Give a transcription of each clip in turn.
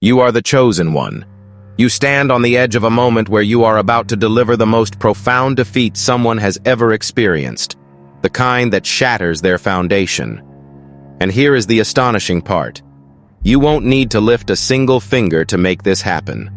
You are the chosen one. You stand on the edge of a moment where you are about to deliver the most profound defeat someone has ever experienced, the kind that shatters their foundation. And here is the astonishing part. You won't need to lift a single finger to make this happen.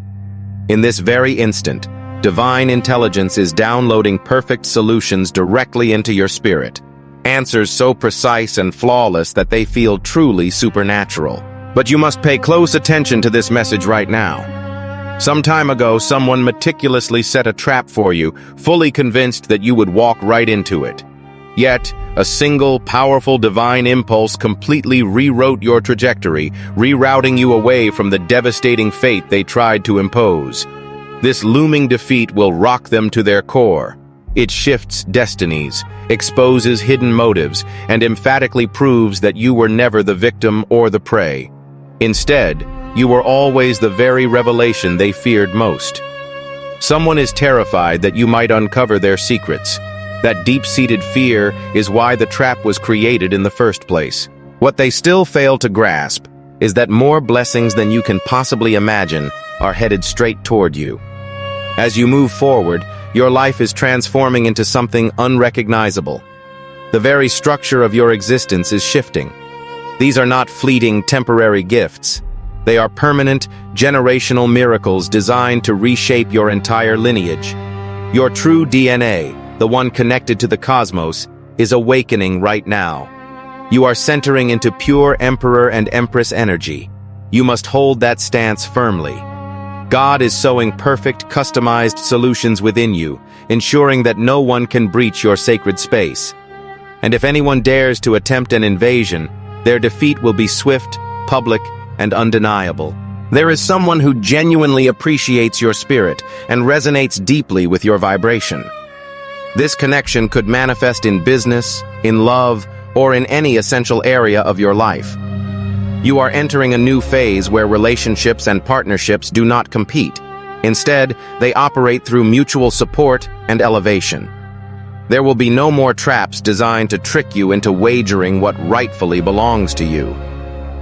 In this very instant, divine intelligence is downloading perfect solutions directly into your spirit. Answers so precise and flawless that they feel truly supernatural. But you must pay close attention to this message right now. Some time ago, someone meticulously set a trap for you, fully convinced that you would walk right into it. Yet, a single, powerful divine impulse completely rewrote your trajectory, rerouting you away from the devastating fate they tried to impose. This looming defeat will rock them to their core. It shifts destinies, exposes hidden motives, and emphatically proves that you were never the victim or the prey. Instead, you were always the very revelation they feared most. Someone is terrified that you might uncover their secrets. That deep-seated fear is why the trap was created in the first place. What they still fail to grasp is that more blessings than you can possibly imagine are headed straight toward you. As you move forward, your life is transforming into something unrecognizable. The very structure of your existence is shifting. These are not fleeting, temporary gifts. They are permanent, generational miracles designed to reshape your entire lineage. Your true DNA, the one connected to the cosmos, is awakening right now. You are centering into pure Emperor and Empress energy. You must hold that stance firmly. God is sowing perfect, customized solutions within you, ensuring that no one can breach your sacred space. And if anyone dares to attempt an invasion, their defeat will be swift, public, and undeniable. There is someone who genuinely appreciates your spirit and resonates deeply with your vibration. This connection could manifest in business, in love, or in any essential area of your life. You are entering a new phase where relationships and partnerships do not compete. Instead, they operate through mutual support and elevation. There will be no more traps designed to trick you into wagering what rightfully belongs to you.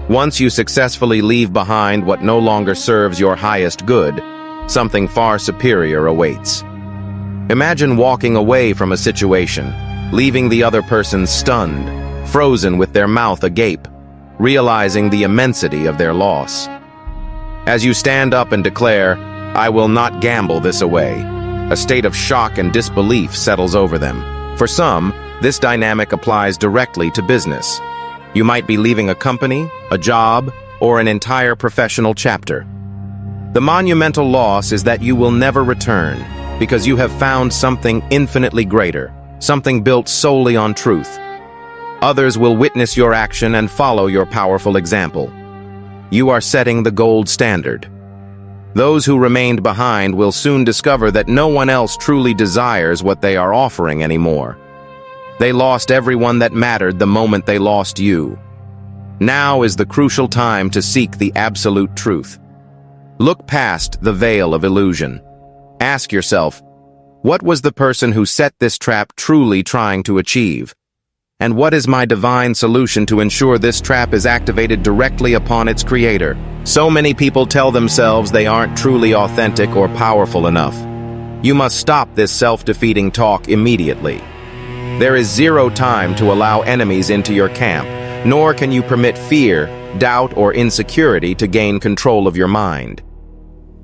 Once you successfully leave behind what no longer serves your highest good, something far superior awaits. Imagine walking away from a situation, leaving the other person stunned, frozen with their mouth agape, realizing the immensity of their loss. As you stand up and declare, "I will not gamble this away," a state of shock and disbelief settles over them. For some, this dynamic applies directly to business. You might be leaving a company, a job, or an entire professional chapter. The monumental loss is that you will never return, because you have found something infinitely greater, something built solely on truth. Others will witness your action and follow your powerful example. You are setting the gold standard. Those who remained behind will soon discover that no one else truly desires what they are offering anymore. They lost everyone that mattered the moment they lost you. Now is the crucial time to seek the absolute truth. Look past the veil of illusion. Ask yourself, what was the person who set this trap truly trying to achieve? And what is my divine solution to ensure this trap is activated directly upon its creator? So many people tell themselves they aren't truly authentic or powerful enough. You must stop this self-defeating talk immediately. There is zero time to allow enemies into your camp, nor can you permit fear, doubt, or insecurity to gain control of your mind.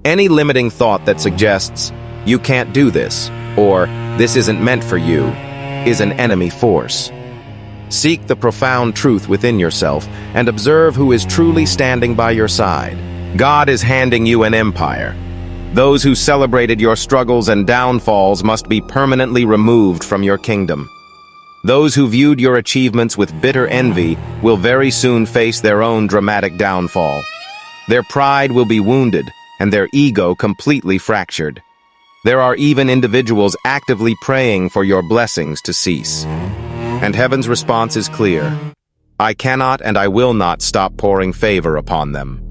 Any limiting thought that suggests, "You can't do this," or "This isn't meant for you," is an enemy force. Seek the profound truth within yourself and observe who is truly standing by your side. God is handing you an empire. Those who celebrated your struggles and downfalls must be permanently removed from your kingdom. Those who viewed your achievements with bitter envy will very soon face their own dramatic downfall. Their pride will be wounded and their ego completely fractured. There are even individuals actively praying for your blessings to cease. And heaven's response is clear. I cannot and I will not stop pouring favor upon them.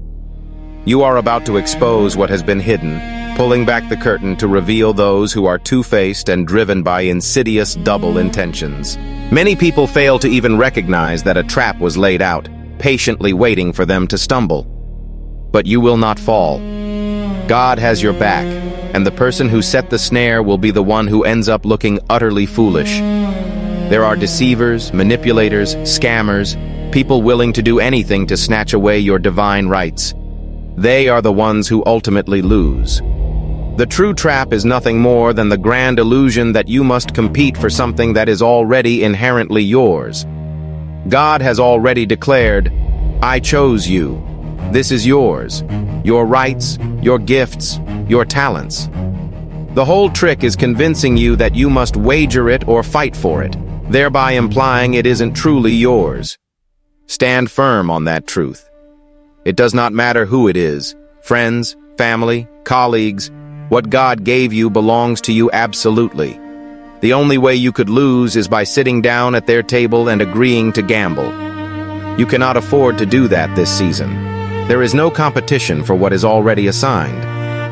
You are about to expose what has been hidden, pulling back the curtain to reveal those who are two-faced and driven by insidious double intentions. Many people fail to even recognize that a trap was laid out, patiently waiting for them to stumble. but you will not fall. God has your back, and the person who set the snare will be the one who ends up looking utterly foolish. There are deceivers, manipulators, scammers, people willing to do anything to snatch away your divine rights. They are the ones who ultimately lose. The true trap is nothing more than the grand illusion that you must compete for something that is already inherently yours. God has already declared, "I chose you. This is yours. Your rights, your gifts, your talents." The whole trick is convincing you that you must wager it or fight for it, thereby implying it isn't truly yours. Stand firm on that truth. It does not matter who it is, friends, family, colleagues. What God gave you belongs to you absolutely. The only way you could lose is by sitting down at their table and agreeing to gamble. You cannot afford to do that this season. There is no competition for what is already assigned.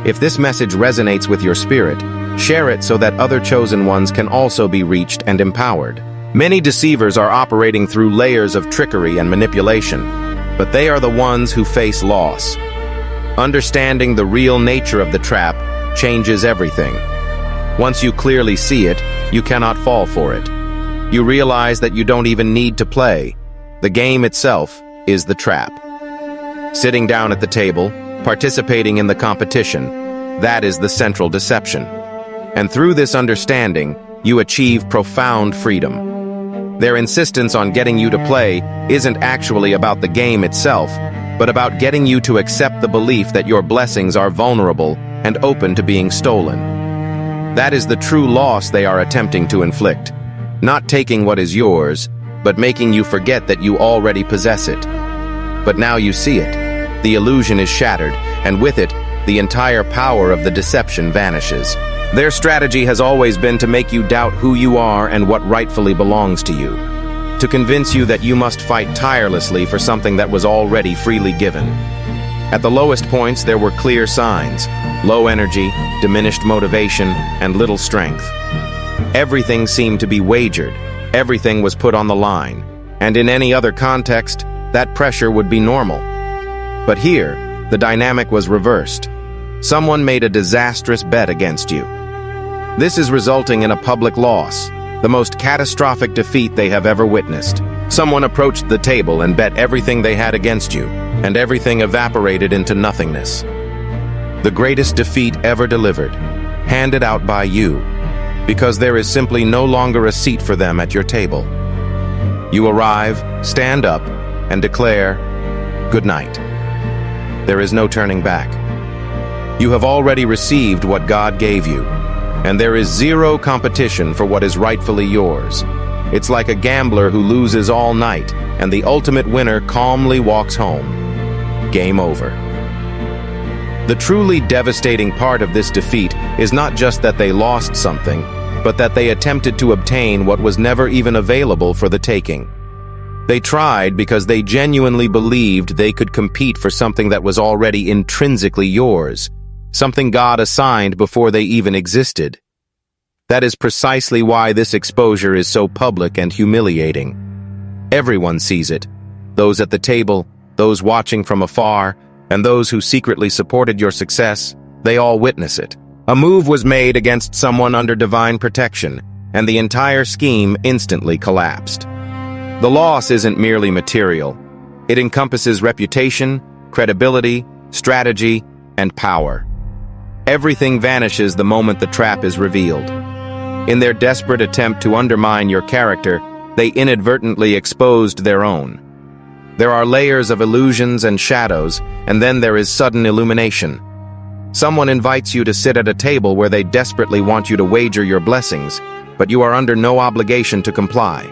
If this message resonates with your spirit, share it so that other chosen ones can also be reached and empowered. Many deceivers are operating through layers of trickery and manipulation, but they are the ones who face loss. Understanding the real nature of the trap changes everything. Once you clearly see it, you cannot fall for it. You realize that you don't even need to play. The game itself is the trap. Sitting down at the table, participating in the competition, that is the central deception. And through this understanding, you achieve profound freedom. Their insistence on getting you to play isn't actually about the game itself, but about getting you to accept the belief that your blessings are vulnerable and open to being stolen. That is the true loss they are attempting to inflict. Not taking what is yours, but making you forget that you already possess it. But now you see it. The illusion is shattered, and with it, the entire power of the deception vanishes. Their strategy has always been to make you doubt who you are and what rightfully belongs to you. To convince you that you must fight tirelessly for something that was already freely given. At the lowest points, there were clear signs: low energy, diminished motivation, and little strength. Everything seemed to be wagered. Everything was put on the line. And in any other context, that pressure would be normal. But here, the dynamic was reversed. Someone made a disastrous bet against you. This is resulting in a public loss, the most catastrophic defeat they have ever witnessed. Someone approached the table and bet everything they had against you, and everything evaporated into nothingness. The greatest defeat ever delivered, handed out by you, because there is simply no longer a seat for them at your table. You arrive, stand up, and declare, "Good night." There is no turning back. You have already received what God gave you, and there is zero competition for what is rightfully yours. It's like a gambler who loses all night, and the ultimate winner calmly walks home. Game over. The truly devastating part of this defeat is not just that they lost something, but that they attempted to obtain what was never even available for the taking. They tried because they genuinely believed they could compete for something that was already intrinsically yours, something God assigned before they even existed. That is precisely why this exposure is so public and humiliating. Everyone sees it. Those at the table, those watching from afar, and those who secretly supported your success, they all witness it. A move was made against someone under divine protection, and the entire scheme instantly collapsed. The loss isn't merely material. It encompasses reputation, credibility, strategy, and power. Everything vanishes the moment the trap is revealed. In their desperate attempt to undermine your character, they inadvertently exposed their own. There are layers of illusions and shadows, and then there is sudden illumination. Someone invites you to sit at a table where they desperately want you to wager your blessings, but you are under no obligation to comply.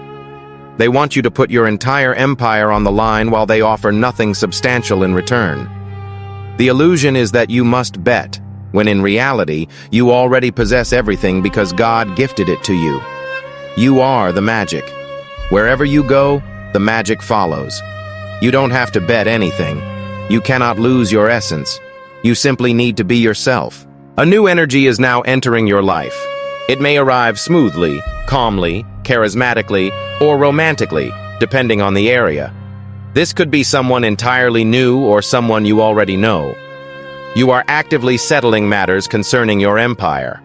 They want you to put your entire empire on the line while they offer nothing substantial in return. The illusion is that you must bet, when in reality, you already possess everything because God gifted it to you. You are the magic. Wherever you go, the magic follows. You don't have to bet anything. You cannot lose your essence. You simply need to be yourself. A new energy is now entering your life. It may arrive smoothly, calmly, charismatically, or romantically, depending on the area. This could be someone entirely new or someone you already know. You are actively settling matters concerning your empire.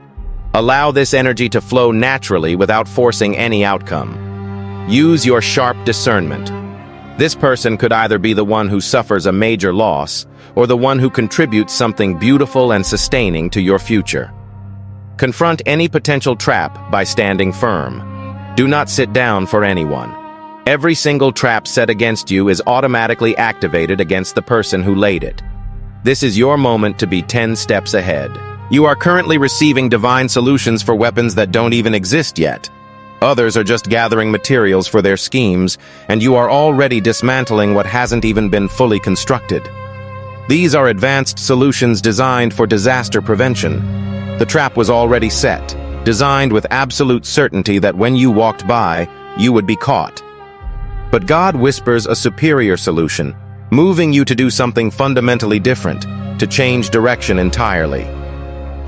Allow this energy to flow naturally without forcing any outcome. Use your sharp discernment. This person could either be the one who suffers a major loss or the one who contributes something beautiful and sustaining to your future. Confront any potential trap by standing firm. Do not sit down for anyone. Every single trap set against you is automatically activated against the person who laid it. This is your moment to be 10 steps ahead. You are currently receiving divine solutions for weapons that don't even exist yet. Others are just gathering materials for their schemes, and you are already dismantling what hasn't even been fully constructed. These are advanced solutions designed for disaster prevention. The trap was already set, designed with absolute certainty that when you walked by, you would be caught. But God whispers a superior solution, moving you to do something fundamentally different, to change direction entirely.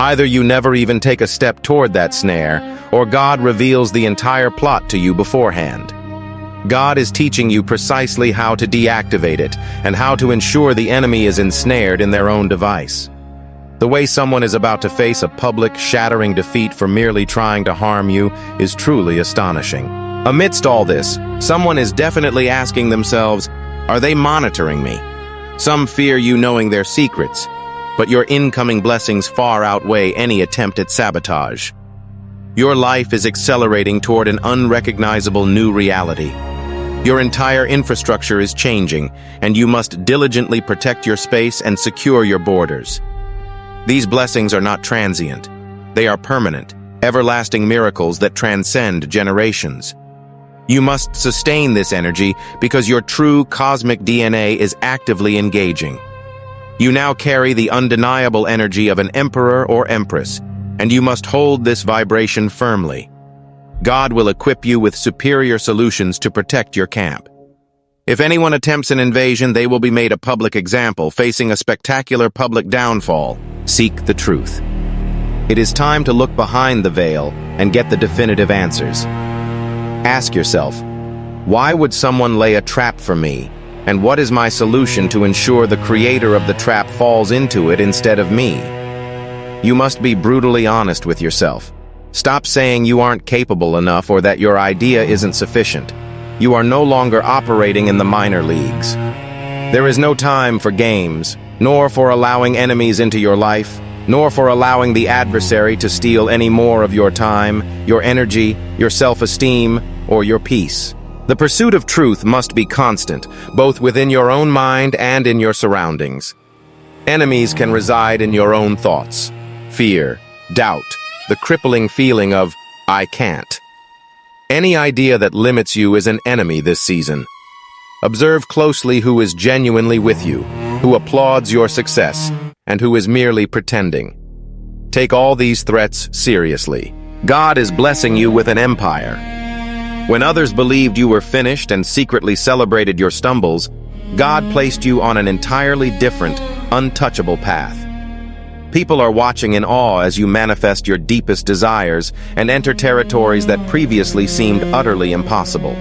Either you never even take a step toward that snare, or God reveals the entire plot to you beforehand. God is teaching you precisely how to deactivate it, and how to ensure the enemy is ensnared in their own device. The way someone is about to face a public, shattering defeat for merely trying to harm you is truly astonishing. Amidst all this, someone is definitely asking themselves, are they monitoring me? Some fear you knowing their secrets, but your incoming blessings far outweigh any attempt at sabotage. Your life is accelerating toward an unrecognizable new reality. Your entire infrastructure is changing, and you must diligently protect your space and secure your borders. These blessings are not transient. They are permanent, everlasting miracles that transcend generations. You must sustain this energy because your true cosmic DNA is actively engaging. You now carry the undeniable energy of an emperor or empress, and you must hold this vibration firmly. God will equip you with superior solutions to protect your camp. If anyone attempts an invasion, they will be made a public example, facing a spectacular public downfall. Seek the truth. It is time to look behind the veil and get the definitive answers. Ask yourself, why would someone lay a trap for me? And what is my solution to ensure the creator of the trap falls into it instead of me? You must be brutally honest with yourself. Stop saying you aren't capable enough or that your idea isn't sufficient. You are no longer operating in the minor leagues. There is no time for games, nor for allowing enemies into your life, nor for allowing the adversary to steal any more of your time, your energy, your self-esteem, or your peace. The pursuit of truth must be constant, both within your own mind and in your surroundings. Enemies can reside in your own thoughts. Fear, doubt, the crippling feeling of, I can't. Any idea that limits you is an enemy this season. Observe closely who is genuinely with you, who applauds your success, and who is merely pretending. Take all these threats seriously. God is blessing you with an empire. When others believed you were finished and secretly celebrated your stumbles, God placed you on an entirely different, untouchable path. People are watching in awe as you manifest your deepest desires and enter territories that previously seemed utterly impossible.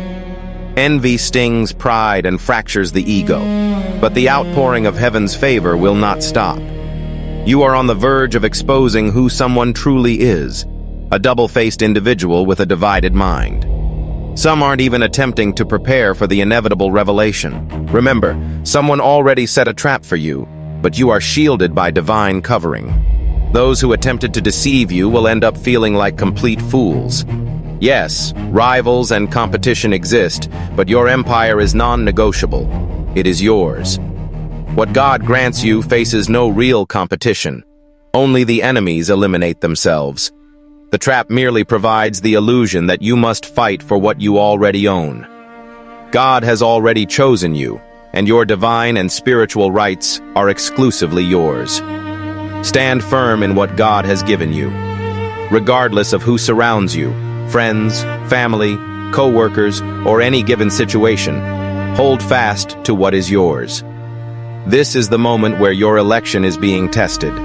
Envy stings pride and fractures the ego, but the outpouring of heaven's favor will not stop. You are on the verge of exposing who someone truly is, a double-faced individual with a divided mind. Some aren't even attempting to prepare for the inevitable revelation. Remember, someone already set a trap for you, but you are shielded by divine covering. Those who attempted to deceive you will end up feeling like complete fools. Yes, rivals and competition exist, but your empire is non-negotiable. It is yours. What God grants you faces no real competition. Only the enemies eliminate themselves. The trap merely provides the illusion that you must fight for what you already own. God has already chosen you, and your divine and spiritual rights are exclusively yours. Stand firm in what God has given you. Regardless of who surrounds you, friends, family, co-workers, or any given situation, hold fast to what is yours. This is the moment where your election is being tested.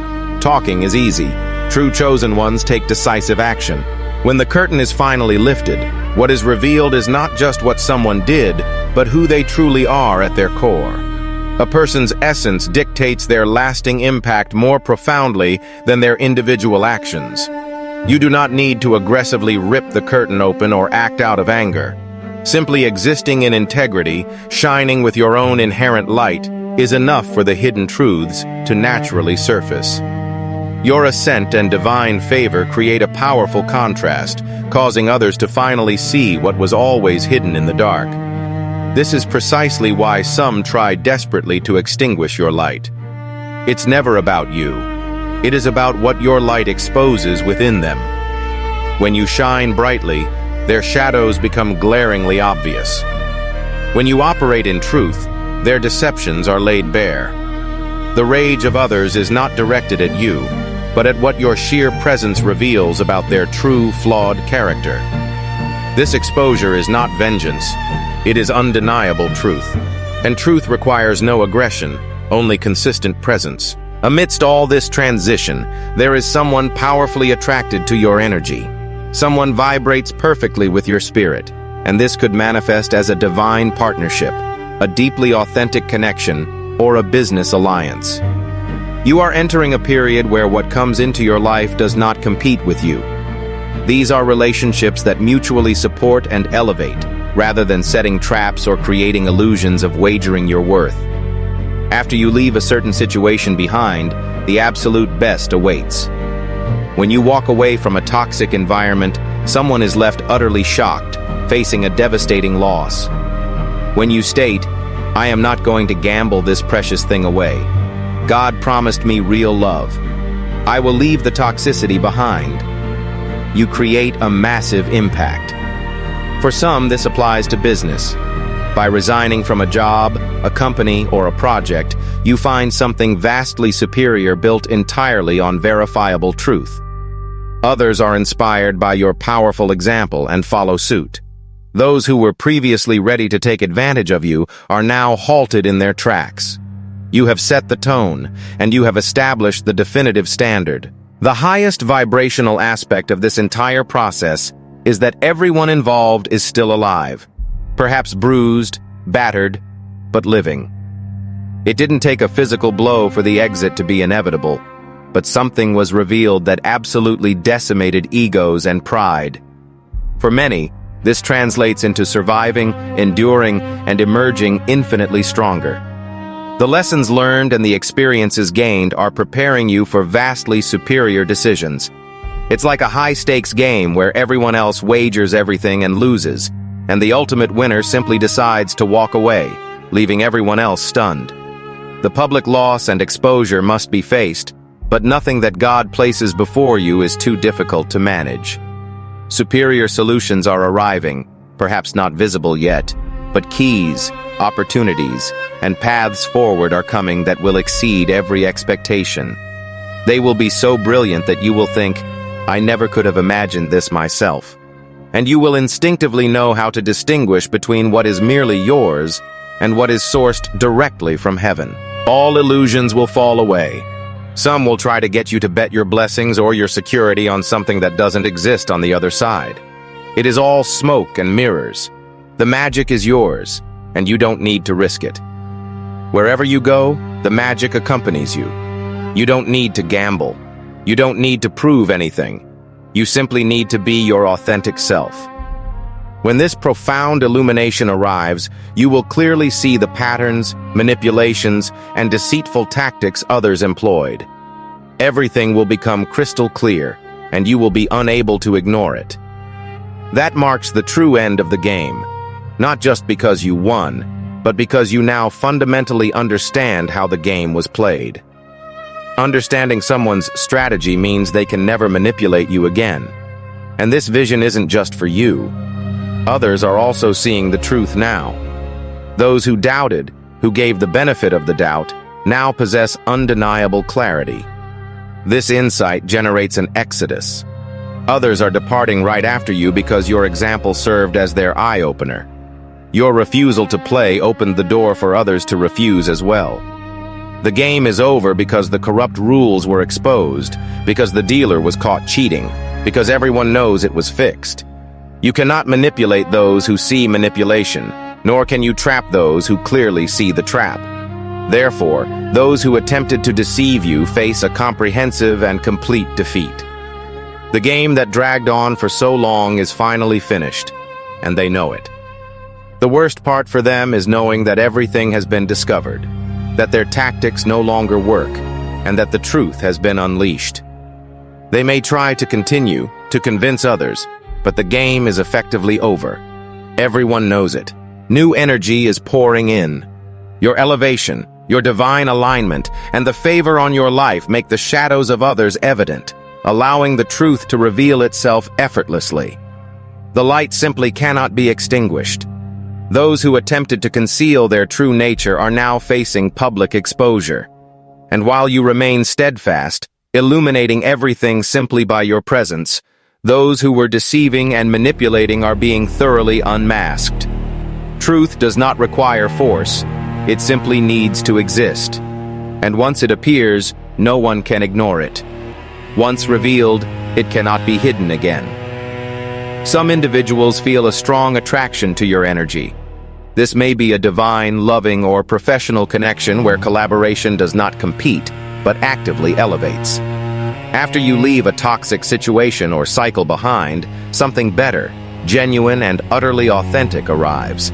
Talking is easy. True chosen ones take decisive action. When the curtain is finally lifted, what is revealed is not just what someone did, but who they truly are at their core. A person's essence dictates their lasting impact more profoundly than their individual actions. You do not need to aggressively rip the curtain open or act out of anger. Simply existing in integrity, shining with your own inherent light, is enough for the hidden truths to naturally surface. Your ascent and divine favor create a powerful contrast, causing others to finally see what was always hidden in the dark. This is precisely why some try desperately to extinguish your light. It's never about you. It is about what your light exposes within them. When you shine brightly, their shadows become glaringly obvious. When you operate in truth, their deceptions are laid bare. The rage of others is not directed at you, but at what your sheer presence reveals about their true, flawed character. This exposure is not vengeance. It is undeniable truth. And truth requires no aggression, only consistent presence. Amidst all this transition, there is someone powerfully attracted to your energy. Someone vibrates perfectly with your spirit, and this could manifest as a divine partnership, a deeply authentic connection, or a business alliance. You are entering a period where what comes into your life does not compete with you. These are relationships that mutually support and elevate, rather than setting traps or creating illusions of wagering your worth. After you leave a certain situation behind, the absolute best awaits. When you walk away from a toxic environment, someone is left utterly shocked, facing a devastating loss. When you state, "I am not going to gamble this precious thing away. God promised me real love. I will leave the toxicity behind," you create a massive impact. For some, this applies to business. By resigning from a job, a company, or a project, you find something vastly superior built entirely on verifiable truth. Others are inspired by your powerful example and follow suit. Those who were previously ready to take advantage of you are now halted in their tracks. You have set the tone, and you have established the definitive standard. The highest vibrational aspect of this entire process is that everyone involved is still alive, perhaps bruised, battered, but living. It didn't take a physical blow for the exit to be inevitable, but something was revealed that absolutely decimated egos and pride. For many, this translates into surviving, enduring, and emerging infinitely stronger. The lessons learned and the experiences gained are preparing you for vastly superior decisions. It's like a high-stakes game where everyone else wagers everything and loses, and the ultimate winner simply decides to walk away, leaving everyone else stunned. The public loss and exposure must be faced, but nothing that God places before you is too difficult to manage. Superior solutions are arriving, perhaps not visible yet, but keys, opportunities, and paths forward are coming that will exceed every expectation. They will be so brilliant that you will think, "I never could have imagined this myself." And you will instinctively know how to distinguish between what is merely yours and what is sourced directly from heaven. All illusions will fall away. Some will try to get you to bet your blessings or your security on something that doesn't exist on the other side. It is all smoke and mirrors. The magic is yours, and you don't need to risk it. Wherever you go, the magic accompanies you. You don't need to gamble. You don't need to prove anything. You simply need to be your authentic self. When this profound illumination arrives, you will clearly see the patterns, manipulations, and deceitful tactics others employed. Everything will become crystal clear, and you will be unable to ignore it. That marks the true end of the game, not just because you won, but because you now fundamentally understand how the game was played. Understanding someone's strategy means they can never manipulate you again. And this vision isn't just for you. Others are also seeing the truth now. Those who doubted, who gave the benefit of the doubt, now possess undeniable clarity. This insight generates an exodus. Others are departing right after you because your example served as their eye-opener. Your refusal to play opened the door for others to refuse as well. The game is over because the corrupt rules were exposed, because the dealer was caught cheating, because everyone knows it was fixed. You cannot manipulate those who see manipulation. nor can you trap those who clearly see the trap. Therefore, those who attempted to deceive you face a comprehensive and complete defeat. The game that dragged on for so long is finally finished, and they know it. The worst part for them is knowing that everything has been discovered, that their tactics no longer work, and that the truth has been unleashed. They may try to continue to convince others, but the game is effectively over. Everyone knows it. New energy is pouring in. Your elevation, your divine alignment, and the favor on your life make the shadows of others evident, allowing the truth to reveal itself effortlessly. The light simply cannot be extinguished. Those who attempted to conceal their true nature are now facing public exposure. And while you remain steadfast, illuminating everything simply by your presence, those who were deceiving and manipulating are being thoroughly unmasked. Truth does not require force, it simply needs to exist. And once it appears, no one can ignore it. Once revealed, it cannot be hidden again. Some individuals feel a strong attraction to your energy. This may be a divine, loving, or professional connection where collaboration does not compete, but actively elevates. After you leave a toxic situation or cycle behind, something better, genuine, and utterly authentic arrives.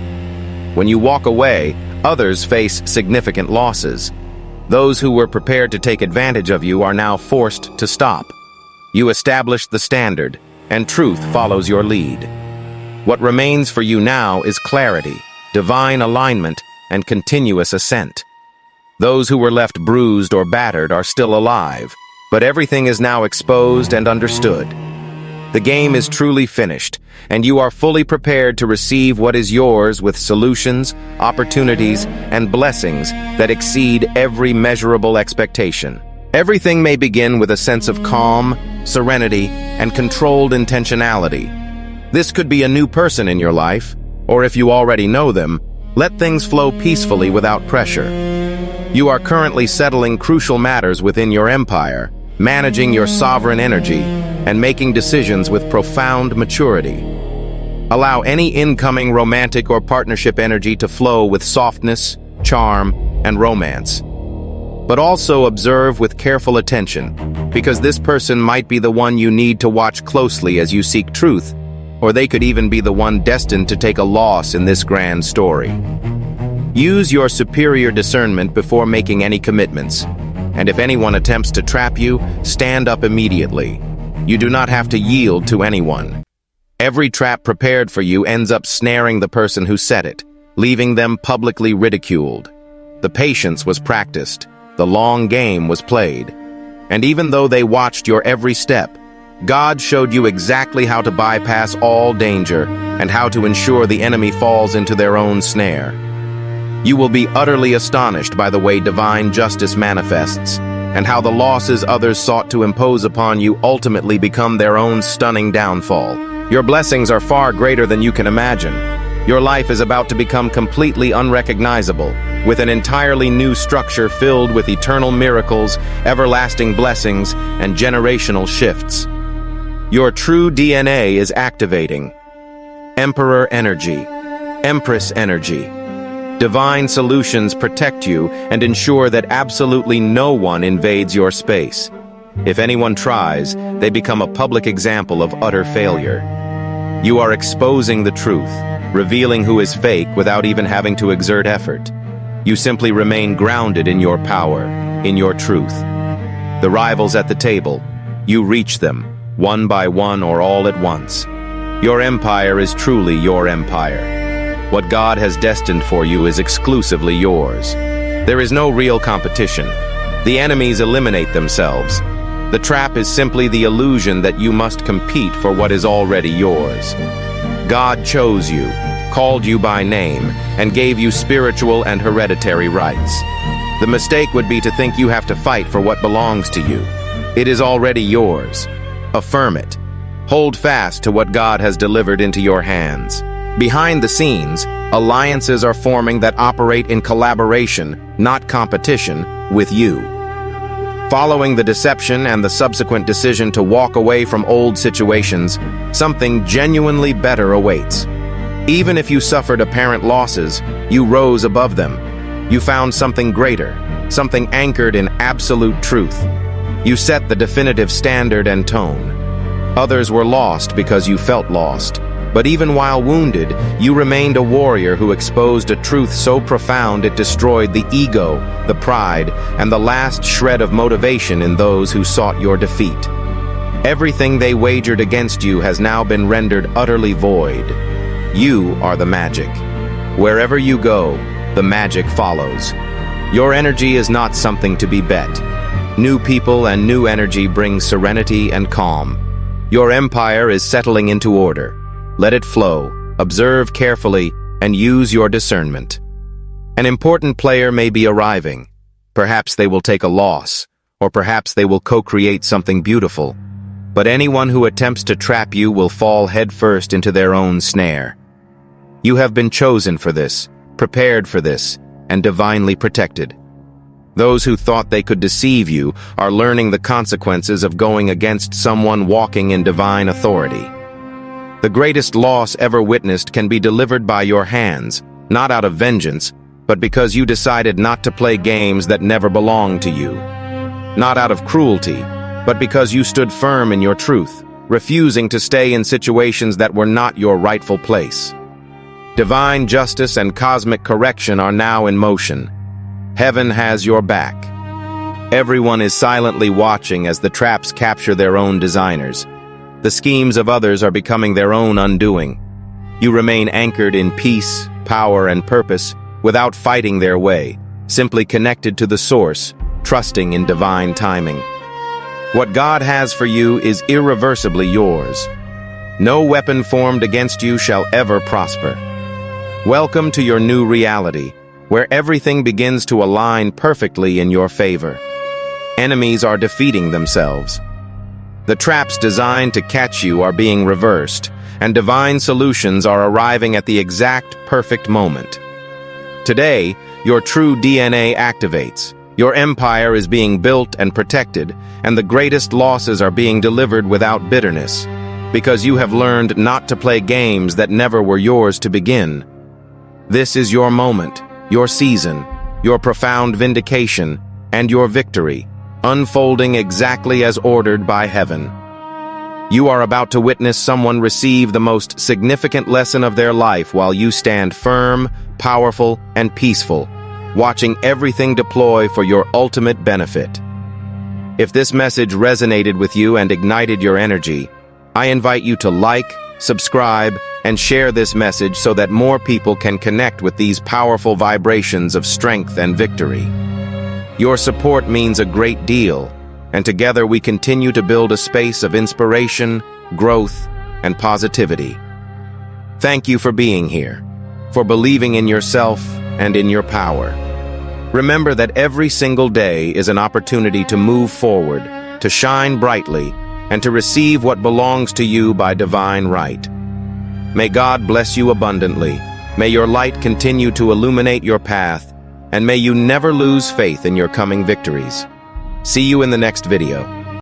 When you walk away, others face significant losses. Those who were prepared to take advantage of you are now forced to stop. You established the standard, and truth follows your lead. What remains for you now is clarity, divine alignment, and continuous ascent. Those who were left bruised or battered are still alive, but everything is now exposed and understood. The game is truly finished, and you are fully prepared to receive what is yours with solutions, opportunities, and blessings that exceed every measurable expectation. Everything may begin with a sense of calm, serenity, and controlled intentionality. This could be a new person in your life, or if you already know them, let things flow peacefully without pressure. You are currently settling crucial matters within your empire, managing your sovereign energy, and making decisions with profound maturity. Allow any incoming romantic or partnership energy to flow with softness, charm, and romance. But also observe with careful attention, because this person might be the one you need to watch closely as you seek truth, or they could even be the one destined to take a loss in this grand story. Use your superior discernment before making any commitments, and if anyone attempts to trap you, stand up immediately. You do not have to yield to anyone. Every trap prepared for you ends up snaring the person who set it, leaving them publicly ridiculed. The patience was practiced, the long game was played, and even though they watched your every step, God showed you exactly how to bypass all danger and how to ensure the enemy falls into their own snare. You will be utterly astonished by the way divine justice manifests, and how the losses others sought to impose upon you ultimately become their own stunning downfall. Your blessings are far greater than you can imagine. Your life is about to become completely unrecognizable, with an entirely new structure filled with eternal miracles, everlasting blessings, and generational shifts. Your true DNA is activating. Emperor energy, Empress energy. Divine solutions protect you and ensure that absolutely no one invades your space. If anyone tries, they become a public example of utter failure. You are exposing the truth, revealing who is fake without even having to exert effort. You simply remain grounded in your power, in your truth. The rivals at the table, you reach them, one by one or all at once. Your empire is truly your empire. What God has destined for you is exclusively yours. There is no real competition. The enemies eliminate themselves. The trap is simply the illusion that you must compete for what is already yours. God chose you, called you by name, and gave you spiritual and hereditary rights. The mistake would be to think you have to fight for what belongs to you. It is already yours. Affirm it. Hold fast to what God has delivered into your hands. Behind the scenes, alliances are forming that operate in collaboration, not competition, with you. Following the deception and the subsequent decision to walk away from old situations, something genuinely better awaits. Even if you suffered apparent losses, you rose above them. You found something greater, something anchored in absolute truth. You set the definitive standard and tone. Others were lost because you felt lost. But even while wounded, you remained a warrior who exposed a truth so profound it destroyed the ego, the pride, and the last shred of motivation in those who sought your defeat. Everything they wagered against you has now been rendered utterly void. You are the magic. Wherever you go, the magic follows. Your energy is not something to be bet. New people and new energy bring serenity and calm. Your empire is settling into order. Let it flow, observe carefully, and use your discernment. An important player may be arriving. Perhaps they will take a loss, or perhaps they will co-create something beautiful. But anyone who attempts to trap you will fall headfirst into their own snare. You have been chosen for this, prepared for this, and divinely protected. Those who thought they could deceive you are learning the consequences of going against someone walking in divine authority. The greatest loss ever witnessed can be delivered by your hands, not out of vengeance, but because you decided not to play games that never belonged to you. Not out of cruelty, but because you stood firm in your truth, refusing to stay in situations that were not your rightful place. Divine justice and cosmic correction are now in motion. Heaven has your back. Everyone is silently watching as the traps capture their own designers. The schemes of others are becoming their own undoing. You remain anchored in peace, power, and purpose without fighting their way, simply connected to the source, trusting in divine timing. What God has for you is irreversibly yours. No weapon formed against you shall ever prosper. Welcome to your new reality, where everything begins to align perfectly in your favor. Enemies are defeating themselves. The traps designed to catch you are being reversed, and divine solutions are arriving at the exact perfect moment. Today, your true DNA activates. Your empire is being built and protected, and the greatest losses are being delivered without bitterness, because you have learned not to play games that never were yours to begin. This is your moment, your season, your profound vindication, and your victory, unfolding exactly as ordered by heaven. You are about to witness someone receive the most significant lesson of their life while you stand firm, powerful, and peaceful, watching everything deploy for your ultimate benefit. If this message resonated with you and ignited your energy, I invite you to like, subscribe, and share this message so that more people can connect with these powerful vibrations of strength and victory. Your support means a great deal, and together we continue to build a space of inspiration, growth, and positivity. Thank you for being here, for believing in yourself and in your power. Remember that every single day is an opportunity to move forward, to shine brightly, and to receive what belongs to you by divine right. May God bless you abundantly. May your light continue to illuminate your path, and may you never lose faith in your coming victories. See you in the next video.